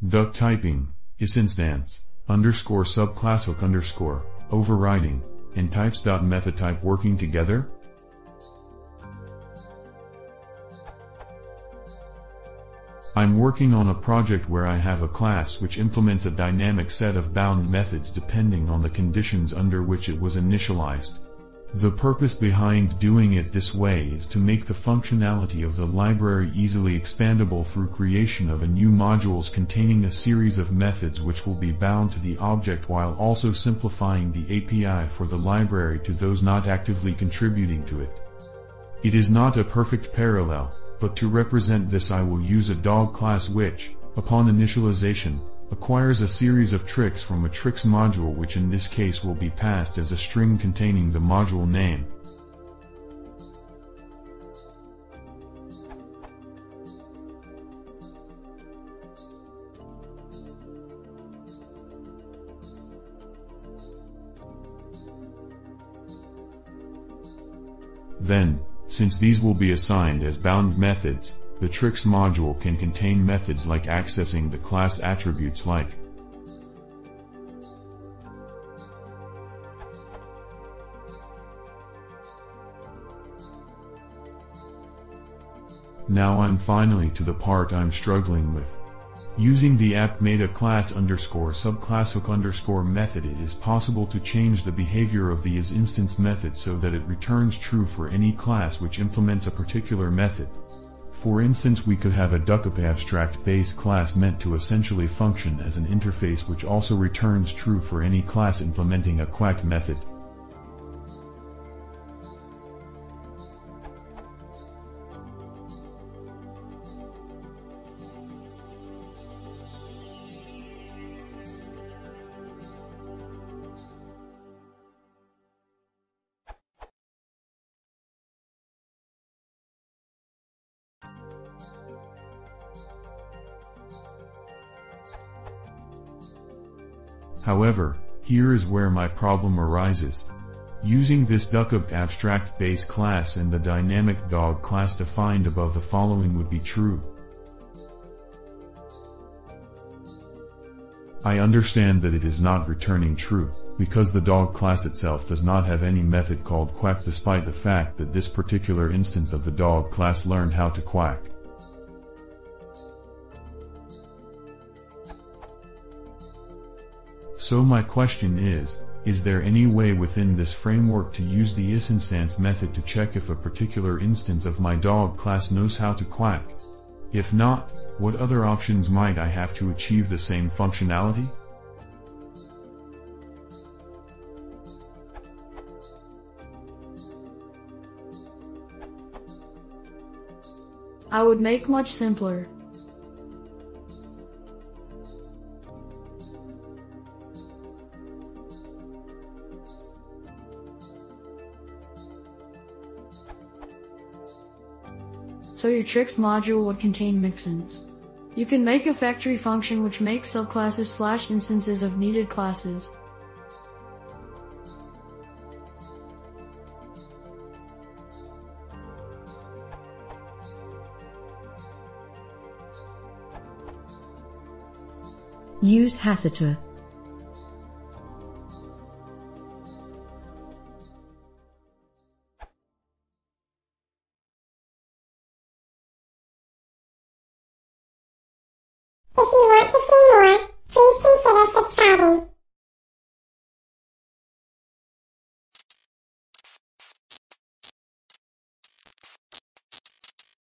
duck typing, isinstance, underscore subclass hook underscore, overriding, and types.MethodType working together? I'm working on a project where I have a class which implements a dynamic set of bound methods depending on the conditions under which it was initialized. The purpose behind doing it this way is to make the functionality of the library easily expandable through creation of a new modules containing a series of methods which will be bound to the object, while also simplifying the API for the library to those not actively contributing to it. It is not a perfect parallel, but to represent this I will use a dog class which, upon initialization, acquires a series of tricks from a tricks module, which in this case will be passed as a string containing the module name. Then, since these will be assigned as bound methods, the tricks module can contain methods like accessing the class attributes like Now I'm finally to the part I'm struggling with. Using the app-meta-class underscore subclass hook underscore method, it is possible to change the behavior of the isinstance method so that it returns true for any class which implements a particular method. For instance, we could have a duckup abstract base class meant to essentially function as an interface which also returns true for any class implementing a quack method. However, here is where my problem arises. Using this duckup abstract base class and the dynamic dog class defined above, the following would be true. I understand that it is not returning true, because the dog class itself does not have any method called quack, despite the fact that this particular instance of the dog class learned how to quack. So my question is there any way within this framework to use the isinstance method to check if a particular instance of my dog class knows how to quack? If not, what other options might I have to achieve the same functionality? I would make much simpler. So your tricks module would contain mixins. You can make a factory function which makes subclasses / instances of needed classes. Use Hasseter